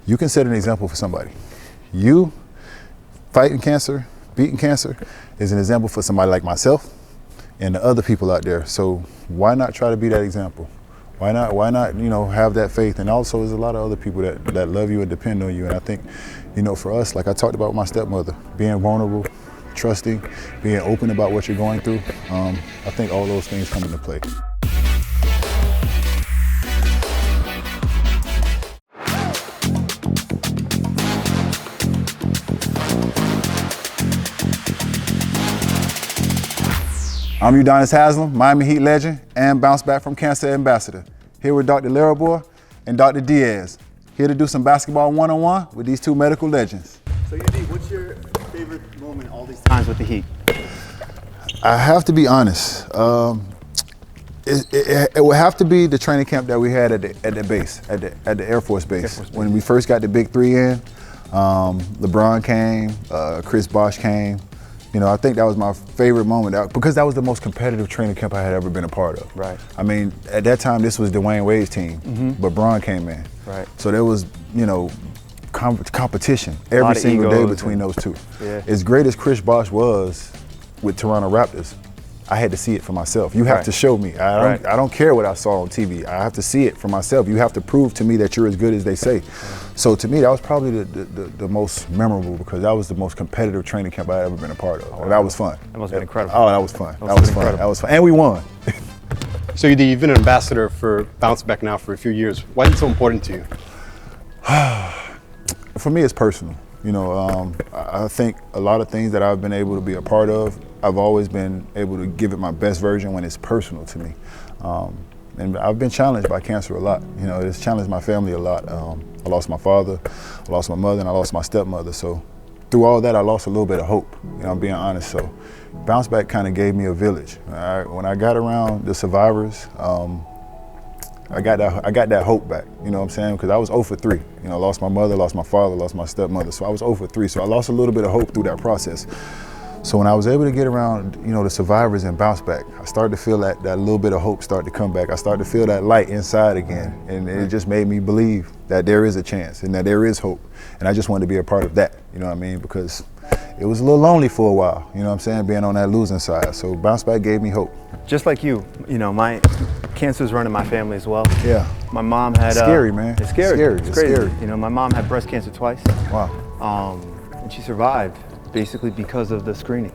you can set an example for somebody. You fighting cancer, beating cancer, is an example for somebody like myself and the other people out there. So why not try to be that example? Why not, you know, have that faith? And also there's a lot of other people that love you and depend on you. And I think, you know, for us, like I talked about with my stepmother, being vulnerable, trusting, being open about what you're going through, I think all those things come into play. I'm Udonis Haslem, Miami Heat legend and bounce back from cancer ambassador. Here with Dr. Lerebours and Dr. Diaz. Here to do some basketball one-on-one with these two medical legends. So UD, what's your favorite moment all these times with the Heat? I have to be honest. It would have to be the training camp that we had at the base, at the Air Force Base. When we first got the big three in, LeBron came, Chris Bosh came. You know, I think that was my favorite moment because that was the most competitive training camp I had ever been a part of. Right. I mean, at that time, this was Dwayne Wade's team, but Bron came in. Right. So there was, you know, competition every single day between those two. Yeah. As great as Chris Bosh was with Toronto Raptors, I had to see it for myself. You have to show me. I don't care what I saw on TV. I have to see it for myself. You have to prove to me that you're as good as they say. So to me, that was probably the most memorable because that was the most competitive training camp I had ever been a part of. And that was fun. That must have been incredible. Oh, that was fun. That was fun. That was fun. And we won. So you've been an ambassador for Bounce Back now for a few years. Why is it so important to you? For me, it's personal. You know, I think a lot of things that I've been able to be a part of, I've always been able to give it my best version when it's personal to me. And I've been challenged by cancer a lot. You know, it's challenged my family a lot. I lost my father, I lost my mother, and I lost my stepmother. So through all that, I lost a little bit of hope. You know, I'm being honest. So Bounce Back kind of gave me a village. When I got around the survivors, I got that hope back, you know what I'm saying? Because I was 0 for 3. You know, I lost my mother, lost my father, lost my stepmother. So I was 0 for 3. So I lost a little bit of hope through that process. So when I was able to get around, you know, the survivors and bounce back, I started to feel that little bit of hope start to come back. I started to feel that light inside again. And it just made me believe that there is a chance and that there is hope. And I just wanted to be a part of that, you know what I mean? Because it was a little lonely for a while, you know what I'm saying, being on that losing side. So Bounce Back gave me hope. Just like you know, my cancer's running my family as well. Yeah. My mom had scary, man. It's scary. It's crazy. scary. You know, my mom had breast cancer twice. Wow. And she survived basically because of the screening.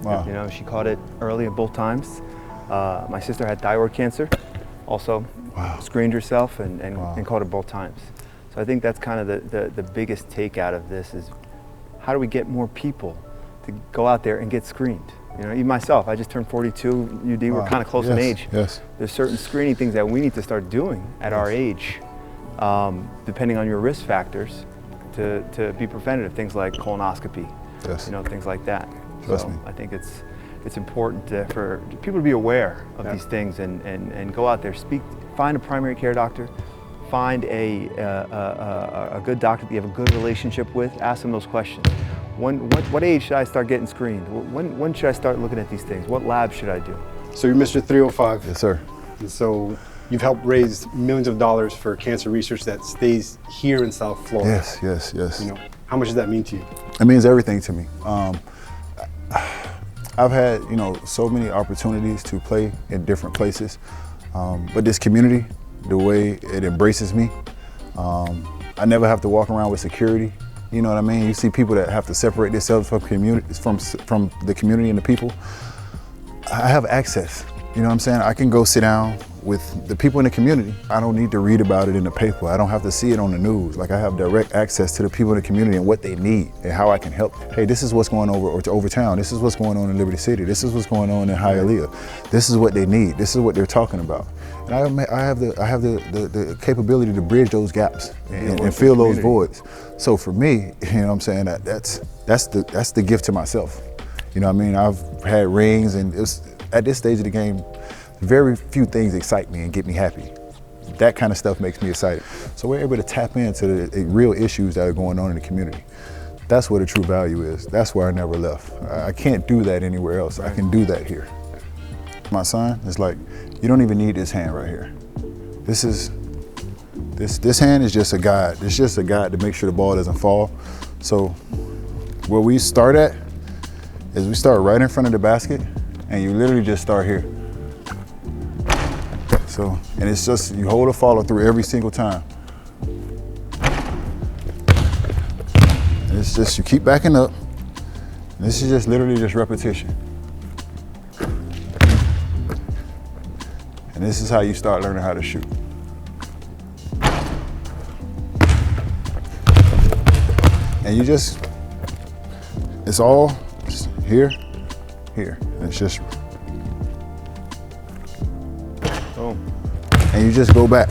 Wow. You know, she caught it early at both times. My sister had thyroid cancer, also screened herself and caught it both times. So I think that's kind of the biggest take out of this is how do we get more people to go out there and get screened? You know, even myself, I just turned 42, UD, we're kind of close in age. Yes. There's certain screening things that we need to start doing at our age, depending on your risk factors, to be preventative, things like colonoscopy, you know, things like that. Trust me. I think it's important for people to be aware of these things and go out there, find a primary care doctor, find a good doctor that you have a good relationship with, ask them those questions. What age should I start getting screened? When should I start looking at these things? What lab should I do? So you're Mr. 305. Yes, sir. And so you've helped raise millions of dollars for cancer research that stays here in South Florida. Yes. You know, how much does that mean to you? It means everything to me. I've had, you know, so many opportunities to play in different places, but this community, the way it embraces me, I never have to walk around with security. You know what I mean? You see people that have to separate themselves from the community and the people. I have access. You know what I'm saying? I can go sit down with the people in the community. I don't need to read about it in the paper. I don't have to see it on the news. Like I have direct access to the people in the community and what they need and how I can help. Hey, this is what's going on over town. This is what's going on in Liberty City. This is what's going on in Hialeah. This is what they need. This is what they're talking about. And I have the capability to bridge those gaps and fill those voids. So for me, you know what I'm saying, that's the gift to myself. You know what I mean? I've had rings and at this stage of the game, very few things excite me and get me happy. That kind of stuff makes me excited. So we're able to tap into the real issues that are going on in the community. That's where the true value is. That's where I never left. I can't do that anywhere else. I can do that here. My son is like, you don't even need this hand right here. This is This hand is just a guide. It's just a guide to make sure the ball doesn't fall. So where we start at is we start right in front of the basket, and you literally just start here. So, and it's just, you hold a follow through every single time. And it's just, you keep backing up. And this is just literally just repetition. And this is how you start learning how to shoot. And you just, it's all just here, here. And it's just, boom. And you just go back.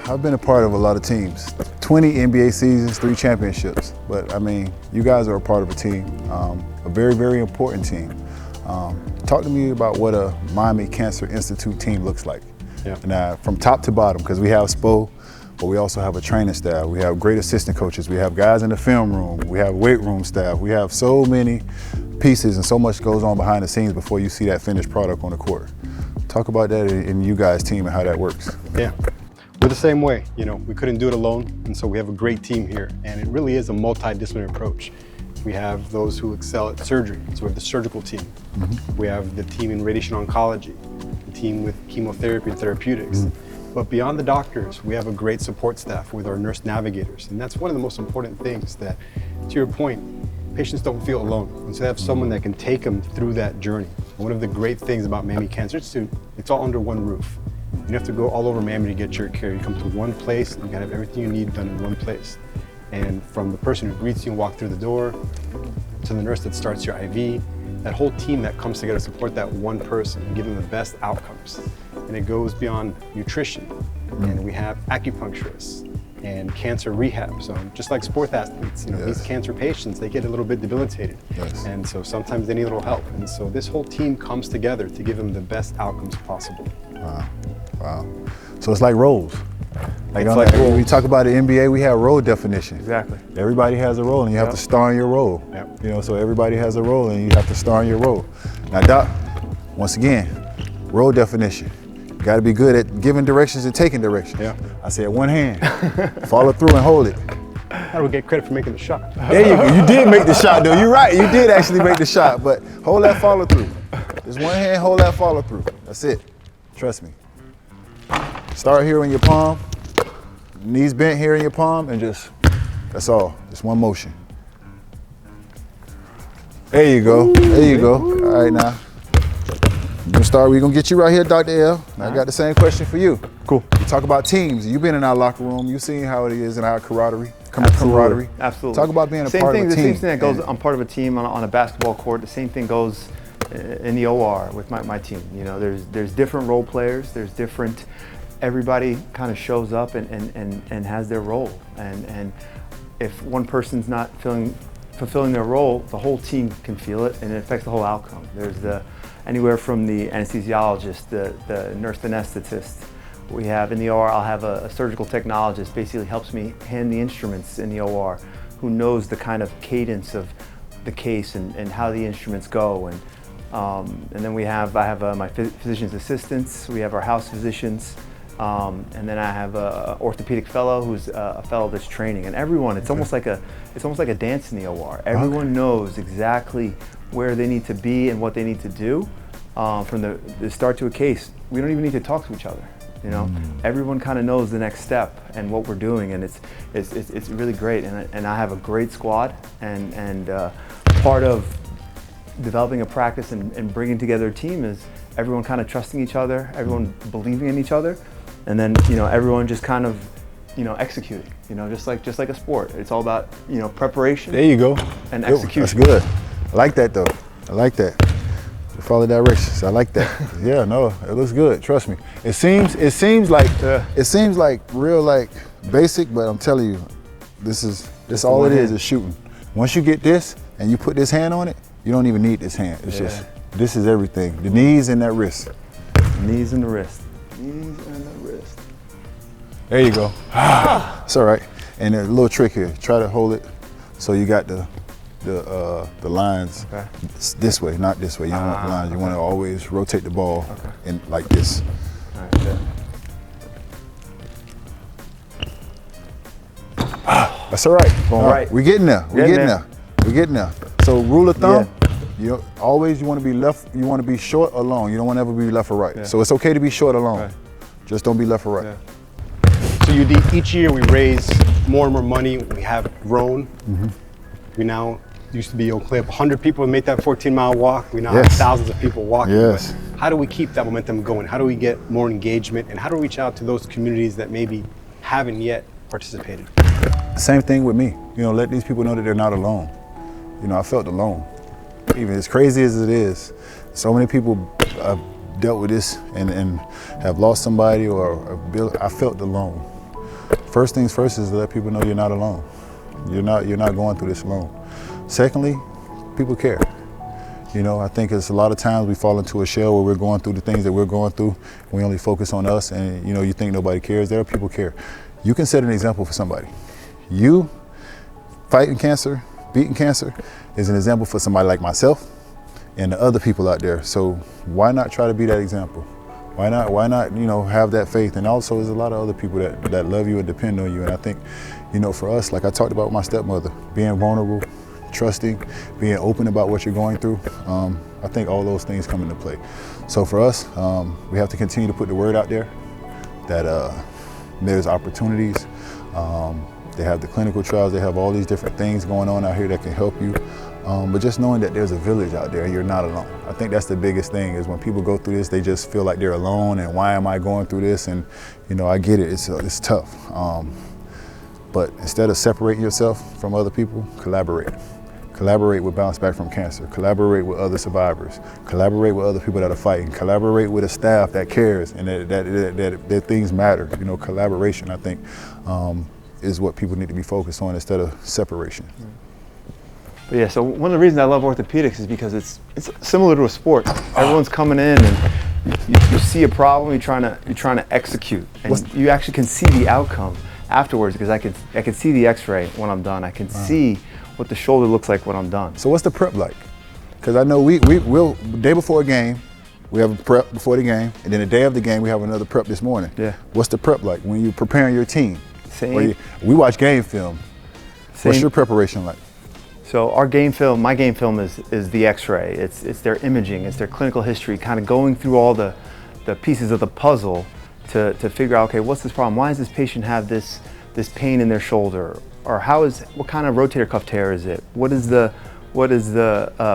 I've been a part of a lot of teams, 20 NBA seasons, 3 championships. But I mean, you guys are a part of a team, a very, very important team. Talk to me about what a Miami Cancer Institute team looks like. Yeah. And from top to bottom, because we have SPO, but we also have a training staff. We have great assistant coaches. We have guys in the film room. We have weight room staff. We have so many pieces and so much goes on behind the scenes before you see that finished product on the court. Talk about that in you guys' team and how that works. Yeah, we're the same way. You know, we couldn't do it alone, and so we have a great team here, and it really is a multidisciplinary approach. We have those who excel at surgery, so we have the surgical team. Mm-hmm. We have the team in radiation oncology, the team with chemotherapy and therapeutics. Mm-hmm. But beyond the doctors, we have a great support staff with our nurse navigators, and that's one of the most important things that, to your point, patients don't feel alone. And so they have someone that can take them through that journey. One of the great things about Miami Cancer Institute, it's all under one roof. You don't have to go all over Miami to get your care. You come to one place, and you can have everything you need done in one place. And from the person who greets you and walks through the door, to the nurse that starts your IV, that whole team that comes together to support that one person and give them the best outcomes. And it goes beyond nutrition. And we have acupuncturists and cancer rehab. So just like sports athletes, you know, these cancer patients, they get a little bit debilitated. Yes. And so sometimes they need a little help. And so this whole team comes together to give them the best outcomes possible. Wow, wow. So it's like roles. It's like when we talk about the NBA, we have role definition. Exactly. Everybody has a role, and you have to star in your role. Yep. You know, so everybody has a role, and you have to star in your role. Now, Doc, once again, role definition. You got to be good at giving directions and taking directions. Yeah. I said one hand, follow through and hold it. How do we get credit for making the shot? There you go. You did make the shot, though. You're right. You did actually make the shot, but hold that follow through. Just one hand, hold that follow through. That's it. Trust me. Start here in your palm. Knees bent here in your palm, and just, that's all. Just one motion. There you go. There you go. All right, now. We're gonna get you right here, Dr. L. Now, I got the same question for you. Cool. You talk about teams. You've been in our locker room. You've seen how it is in our camaraderie. Absolutely. Talk about being a part of a team. The same thing that goes, I'm part of a team on a basketball court. The same thing goes in the OR with my team. You know, there's different role players. There's different, everybody kind of shows up and has their role. And if one person's not fulfilling their role, the whole team can feel it, and it affects the whole outcome. There's anywhere from the anesthesiologist, the nurse anesthetist. We have in the OR, I'll have a surgical technologist, basically helps me hand the instruments in the OR, who knows the kind of cadence of the case and how the instruments go. And then I have my physician's assistants, we have our house physicians, and then I have a orthopedic fellow who's a fellow that's training. And everyone, it's almost like a dance in the OR. Everyone knows exactly where they need to be and what they need to do. From the start to a case, we don't even need to talk to each other. You know, everyone kind of knows the next step and what we're doing, and it's really great. And I have a great squad, and part of developing a practice and bringing together a team is everyone kind of trusting each other, everyone believing in each other, and then everyone just kind of executing. Just like a sport. It's all about preparation. There you go. And execution. That's good. I like that though. I like that. Follow directions. I like that. Yeah, no, it looks good. Trust me. It seems like real basic, but I'm telling you, this all it is shooting. Once you get this and you put this hand on it, you don't even need this hand. It's just this is everything. The knees and that wrist. Knees and the wrist. Knees and the wrist. There you go. It's all right. And a little trick here. Try to hold it so you got the lines this way, not this way. You don't want the lines. You want to always rotate the ball in like this. All right, That's all right. Going right. We're getting there. We're getting there. We're getting there. So rule of thumb, you want to be left, you want to be short or long. You don't want to ever be left or right. So it's okay to be short or long. Right. Just don't be left or right. So each year we raise more and more money. We have grown. We now used to be Oak Cliff, 100 people make that 14-mile walk. We now have thousands of people walking. Yes. But how do we keep that momentum going? How do we get more engagement? And how do we reach out to those communities that maybe haven't yet participated? Same thing with me. Let these people know that they're not alone. I felt alone. Even as crazy as it is, so many people have dealt with this and have lost somebody I felt alone. First things first is to let people know you're not alone. You're not going through this alone. Secondly, people care. I think it's a lot of times we fall into a shell where we're going through the things that we're going through. We only focus on us and you think nobody cares. There are people care. You can set an example for somebody. You fighting cancer, beating cancer is an example for somebody like myself and the other people out there. So why not try to be that example? Why not, have that faith? And also there's a lot of other people that love you and depend on you. And I think, for us, like I talked about with my stepmother, being vulnerable, trusting, being open about what you're going through, I think all those things come into play. So for us, we have to continue to put the word out there that there's opportunities. They have the clinical trials, they have all these different things going on out here that can help you. But just knowing that there's a village out there and you're not alone. I think that's the biggest thing is when people go through this, they just feel like they're alone and why am I going through this? And I get it, it's tough. But instead of separating yourself from other people, collaborate. Collaborate with Bounce Back from Cancer. Collaborate with other survivors. Collaborate with other people that are fighting. Collaborate with a staff that cares and that things matter. Collaboration, I think, is what people need to be focused on instead of separation. But yeah, so one of the reasons I love orthopedics is because it's similar to a sport. Everyone's coming in and you see a problem, you're trying to execute, and you actually can see the outcome afterwards because I can see the X-ray when I'm done. I can see what the shoulder looks like when I'm done. So what's the prep like? Because I know we'll day before a game, we have a prep before the game, and then the day of the game we have another prep this morning. Yeah. What's the prep like when you're preparing your team? Same. We watch game film. What's your preparation like? So our game film, my game film is the X-ray. It's their imaging, it's their clinical history, kind of going through all the pieces of the puzzle to figure out, okay, what's this problem? Why does this patient have this pain in their shoulder? Or what kind of rotator cuff tear is it? What is the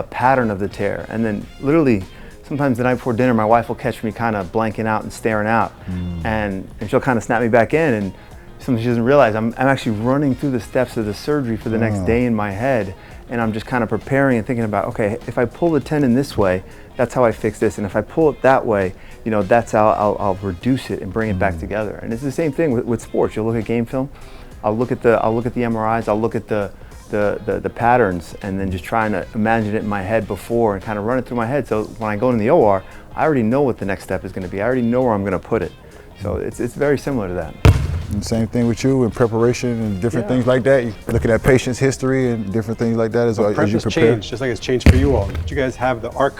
pattern of the tear? And then literally, sometimes the night before dinner, my wife will catch me kind of blanking out and staring out, and she'll kind of snap me back in, and sometimes she doesn't realize I'm actually running through the steps of the surgery for the next day in my head, and I'm just kind of preparing and thinking about, okay, if I pull the tendon this way, that's how I fix this, and if I pull it that way, that's how I'll reduce it and bring it back together. And it's the same thing with sports. You'll look at game film, I'll look at the MRIs, I'll look at the patterns, and then just trying to imagine it in my head before and kind of run it through my head. So when I go into the OR, I already know what the next step is going to be. I already know where I'm going to put it. So it's very similar to that. And same thing with you in preparation and different things like that. You're looking at patient's history and different things like that as you prepare. Changed, just like it's changed for you all. Did you guys have the ARC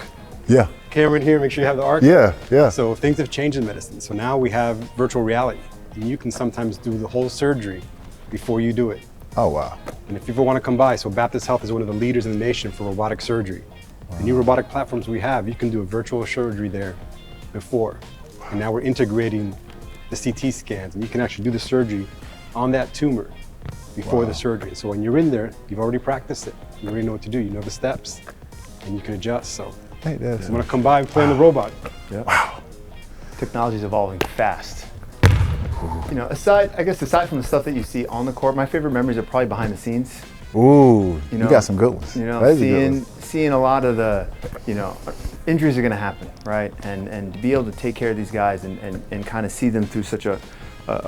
camera in here? Make sure you have the ARC. Yeah. So things have changed in medicine. So now we have virtual reality, and you can sometimes do the whole surgery before you do it. Oh, wow. And if people want to come by, so Baptist Health is one of the leaders in the nation for robotic surgery. The new robotic platforms we have, you can do a virtual surgery there before. And now we're integrating the CT scans, and you can actually do the surgery on that tumor before the surgery. So when you're in there, you've already practiced it. You already know what to do. You know the steps, and you can adjust. So I'm gonna come by and play on the robot. Yeah. Wow. Technology's evolving fast. Aside from the stuff that you see on the court, my favorite memories are probably behind the scenes. Ooh, you got some good ones. Seeing a lot of the, injuries are going to happen, right? And to be able to take care of these guys and kind of see them through such a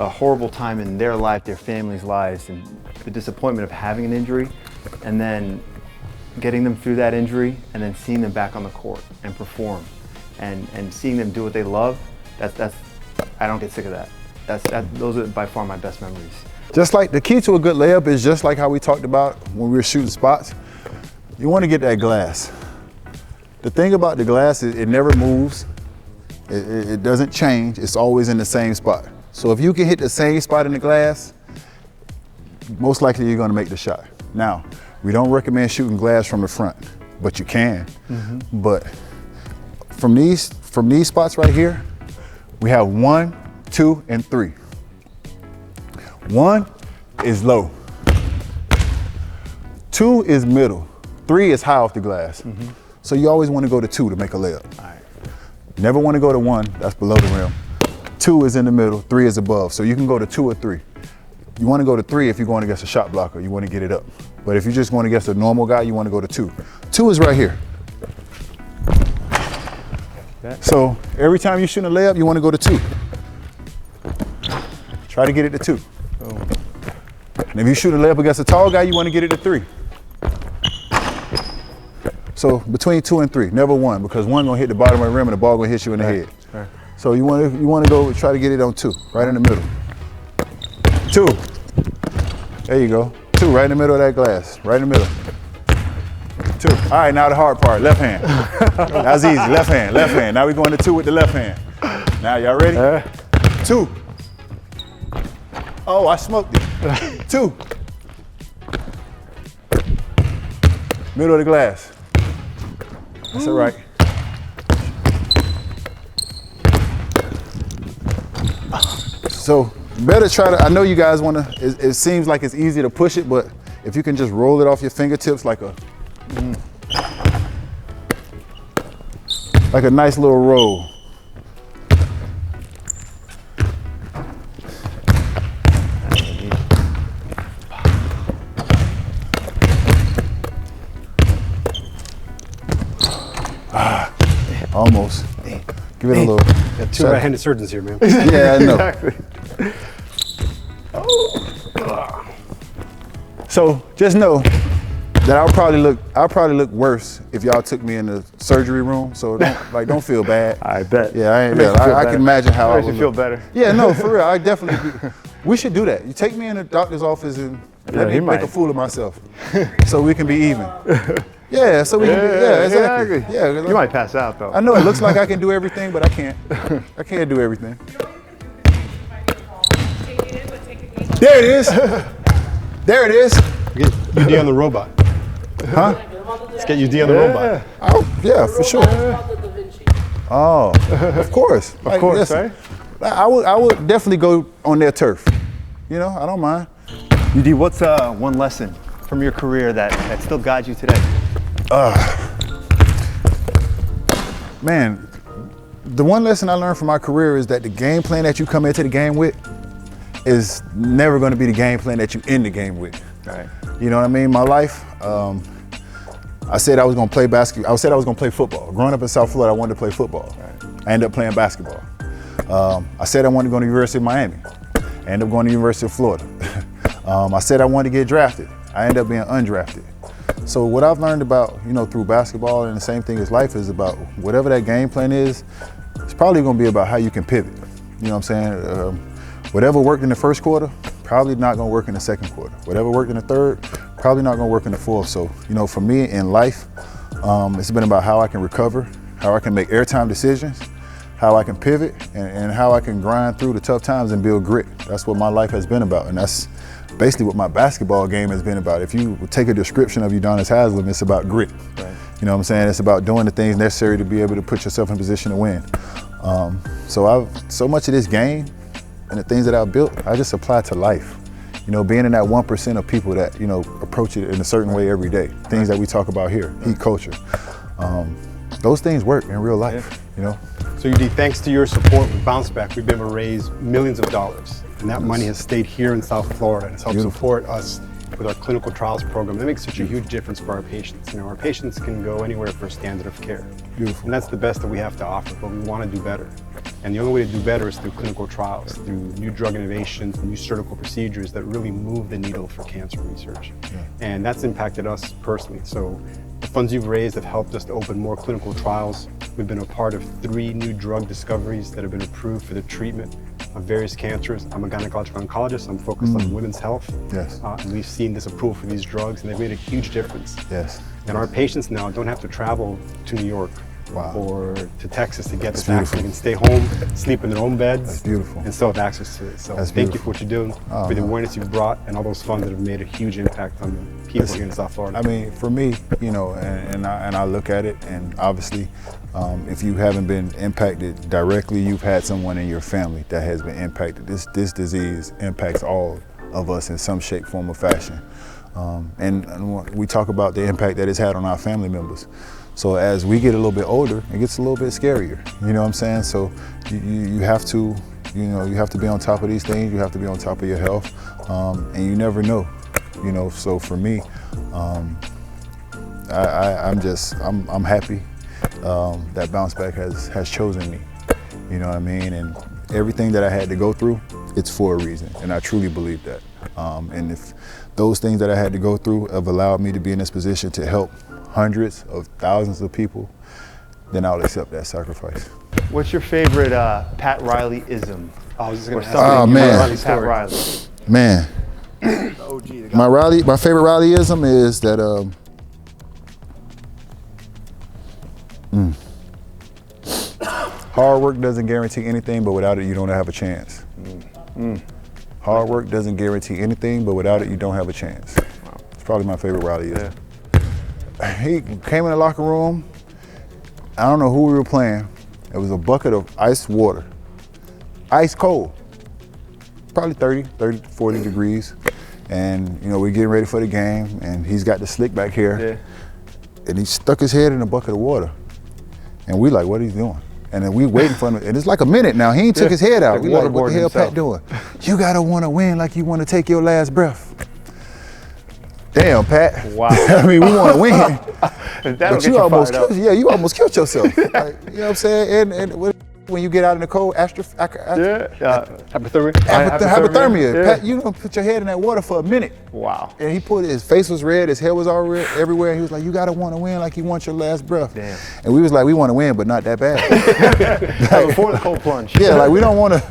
horrible time in their life, their families' lives, and the disappointment of having an injury, and then getting them through that injury, and then seeing them back on the court and perform, and seeing them do what they love. That's I don't get sick of that. Those are by far my best memories. Just like the key to a good layup is just like how we talked about when we were shooting spots. You want to get that glass. The thing about the glass is it never moves. It doesn't change. It's always in the same spot. So if you can hit the same spot in the glass, most likely you're gonna make the shot. Now, we don't recommend shooting glass from the front, but you can. But from these spots right here, we have 1, 2, and 3. 1 is low. 2 is middle. 3 is high off the glass. So you always want to go to 2 to make a layup. All right. Never want to go to 1, that's below the rim. 2 is in the middle, 3 is above. So you can go to 2 or 3. You want to go to 3 if you're going against a shot blocker, you want to get it up. But if you're just going against a normal guy, you want to go to 2. 2 is right here. So every time you shoot a layup, you want to go to 2. Try to get it to 2. And if you shoot a layup against a tall guy, you want to get it to 3. So between 2 and 3, never 1, because 1 gonna hit the bottom of the rim and the ball gonna hit you in the head. Right. So you want to go try to get it on 2, right in the middle. 2. There you go. 2 right in the middle of that glass, right in the middle. 2. All right, now the hard part, left hand. That's easy, left hand, left hand. Now we're going to 2 with the left hand. Now y'all ready? 2. Oh, I smoked it. 2. Middle of the glass. That's all right. So better try to, I know you guys want to, it seems like it's easy to push it, but if you can just roll it off your fingertips like a nice little roll. Almost. Give it a little. Got 2 right-handed surgeons here, man. Yeah, I know. Exactly. So just know that I'll probably look worse if y'all took me in the surgery room. So don't feel bad. I bet. Yeah, I can imagine how I Makes would you feel look. better. Yeah, no, for real. I definitely. We should do that. You take me in the doctor's office and let me make a fool of myself, so we can be even. Yeah, so we can. Yeah, exactly. Yeah, You might pass out though. I know it looks like I can do everything, but I can't. I can't do everything. There it is. There it is. Get UD on the robot. Huh? Let's get UD on the robot. Oh, yeah, for sure. Oh, of course. Of course, right? I would definitely go on their turf. You know, I don't mind. UD, what's one lesson from your career that still guides you today? Man, the one lesson I learned from my career is that the game plan that you come into the game with is never going to be the game plan that you end the game with. Right. You know what I mean? My life, I said I was going to play basketball. I said I was going to play football. Growing up in South Florida, I wanted to play football. Right. I ended up playing basketball. I said I wanted to go to the University of Miami. I ended up going to the University of Florida. I said I wanted to get drafted. I ended up being undrafted. So what I've learned about, through basketball, and the same thing as life, is about whatever that game plan is, it's probably going to be about how you can pivot. You know what I'm saying? Whatever worked in the first quarter, probably not going to work in the second quarter. Whatever worked in the third, probably not going to work in the fourth. So, for me in life, it's been about how I can recover, how I can make airtime decisions, how I can pivot, and how I can grind through the tough times and build grit. That's what my life has been about, and that's basically what my basketball game has been about. If you take a description of Udonis Haslem, it's about grit. Right. You know what I'm saying? It's about doing the things necessary to be able to put yourself in position to win. So much of this game and the things that I've built, I just apply to life. Being in that 1% of people that, approach it in a certain way every day. Things that we talk about here, heat culture. Those things work in real life, So UD, thanks to your support with Bounce Back, we've been able to raise millions of dollars. And that money has stayed here in South Florida and has helped support us with our clinical trials program. That makes such a huge difference for our patients. Our patients can go anywhere for standard of care. Beautiful. And that's the best that we have to offer, but we want to do better. And the only way to do better is through clinical trials, through new drug innovations, new surgical procedures that really move the needle for cancer research. Yeah. And that's impacted us personally. So the funds you've raised have helped us to open more clinical trials. We've been a part of 3 new drug discoveries that have been approved for the treatment of various cancers. I'm a gynecologic oncologist. I'm focused on women's health. Yes. And we've seen this approval for these drugs, and they've made a huge difference. Yes. And our patients now don't have to travel to New York or to Texas to get this beautiful. access. They can stay home, sleep in their own beds. That's beautiful. And still have access to it. So That's thank you beautiful. for what you're doing, Oh, for the man. awareness you've brought, and all those funds that have made a huge impact on the people here in South Florida. I mean, for me, you know, and I look at it, and obviously, if you haven't been impacted directly, you've had someone in your family that has been impacted. This disease impacts all of us in some shape, form, or fashion. And we talk about the impact that it's had on our family members. So as we get a little bit older, it gets a little bit scarier. You know what I'm saying? So you have to, you know, you have to be on top of these things. You have to be on top of your health, and you never know. You know, so for me, I'm happy that Bounce Back has chosen me. You know what I mean? And everything that I had to go through, it's for a reason, and I truly believe that. And if those things that I had to go through have allowed me to be in this position to help hundreds of thousands of people, then I'll accept that sacrifice. What's your favorite Pat Riley-ism? I was just going to ask. Oh, man. Pat Riley. Man, OG, the guy. my favorite Riley-ism is that hard work doesn't guarantee anything, but without it, you don't have a chance. Hard work doesn't guarantee anything, but without it, you don't have a chance. It's probably my favorite Riley-ism. He came in the locker room. I don't know who we were playing. It was a bucket of ice water, ice cold, probably 30, 40 degrees. And you know, we're getting ready for the game, and he's got the slick back here. And he stuck his head in a bucket of water. And we like, what are you doing? And then we waiting for him, and it's like a minute now. He ain't took his head out. Like We like, what the hell himself. Pat doing? You gotta wanna win like you wanna take your last breath. Damn, Pat. Wow. I mean, we wanna win. That'll But get you you almost fired up. killed, yeah, you almost killed yourself. Like, you know what I'm saying? And when you get out in the cold, Hypothermia? hypothermia. Yeah. Pat, you don't put your head in that water for a minute. Wow. And he put his face was red, his hair was all red everywhere. And he was like, you gotta wanna win like you want your last breath. Damn. And we was like, we wanna win, but not that bad. Before the cold plunge. Yeah, like we don't wanna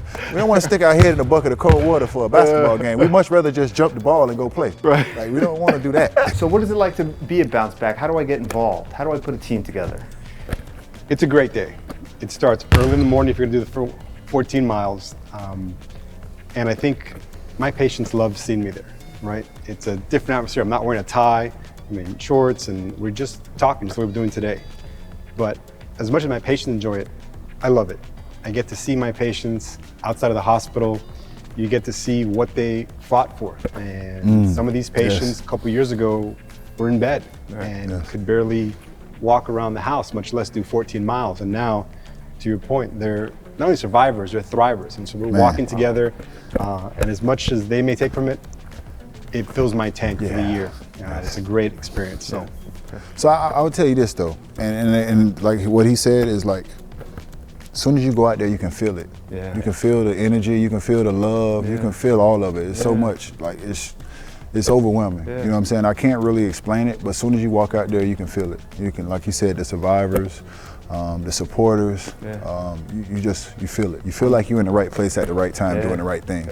stick our head in a bucket of cold water for a basketball game. We much rather just jump the ball and go play. Right. Like we don't wanna do that. So what is it like to be a Bounce Back? How do I get involved? How do I put a team together? It's a great day. It starts early in the morning if you're going to do the 14 miles. And I think my patients love seeing me there, right? It's a different atmosphere. I'm not wearing a tie, I'm in shorts, and we're just talking, just the way we're doing today. But as much as my patients enjoy it, I love it. I get to see my patients outside of the hospital. You get to see what they fought for. And some of these patients a couple years ago were in bed and could barely walk around the house, much less do 14 miles. And now, to your point, they're not only survivors, they're thrivers. And so we're walking together, and as much as they may take from it, it fills my tank for the year. It's a great experience. So I would tell you this though, and like what he said is like, as soon as you go out there, you can feel it. Yeah. You can feel the energy, you can feel the love, you can feel all of it. It's so much, like it's overwhelming. You know what I'm saying? I can't really explain it, but as soon as you walk out there, you can feel it. You can, like you said, the survivors, the supporters, you feel it. You feel like you're in the right place at the right time doing the right thing.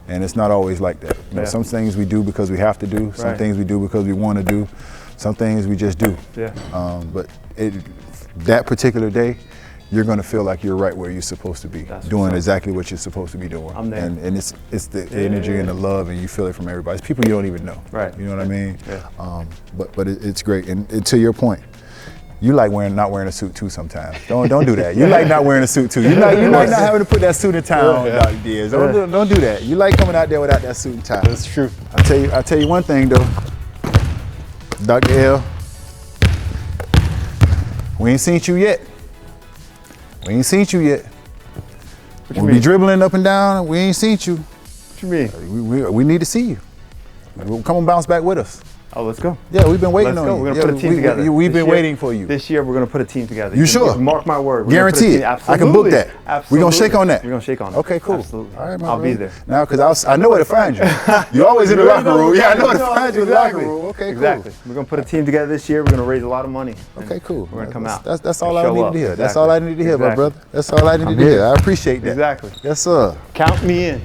And it's not always like that. You know, some things we do because we have to do, some things we do because we want to do, some things we just do. But that particular day, you're gonna feel like you're right where you're supposed to be, doing exactly what you're supposed to be doing. I'm there. And it's the energy and the love, and you feel it from everybody. It's people you don't even know. Right. You know what I mean? But it's great. And to your point, you like not wearing a suit too sometimes. Don't do that. You like not wearing a suit too. You like not having to put that suit and tie on, Dr. Diaz. Don't do that. You like coming out there without that suit and tie. That's true. I'll tell you one thing though, Dr. L, we ain't seen you yet. We ain't seen you yet. We'll be dribbling up and down. We ain't seen you. What you mean? We need to see you. Come on, bounce back with us. Oh, let's go. Yeah, we've been waiting on you. We're gonna put a team together. We've This been year- waiting for you. This year, we're gonna put a team together. You sure? Mark my word. We're gonna put a Guarantee team- it. Absolutely. I can book that. Absolutely. We're gonna shake on that. We're gonna shake on it. Okay, cool. Absolutely. All right, my I'll be brother. there. Now, because I know where to find you. You're always in the locker room. Yeah, I know where to find you in the locker room. Okay, cool. Exactly. We're gonna put a team together this year. We're gonna raise a lot of money. Okay, cool. We're gonna come out. That's all and I show needed up. to hear. That's Exactly. all I needed to hear, my Exactly. brother. That's all I needed to hear. I appreciate that. Exactly. Yes, sir. Count me in.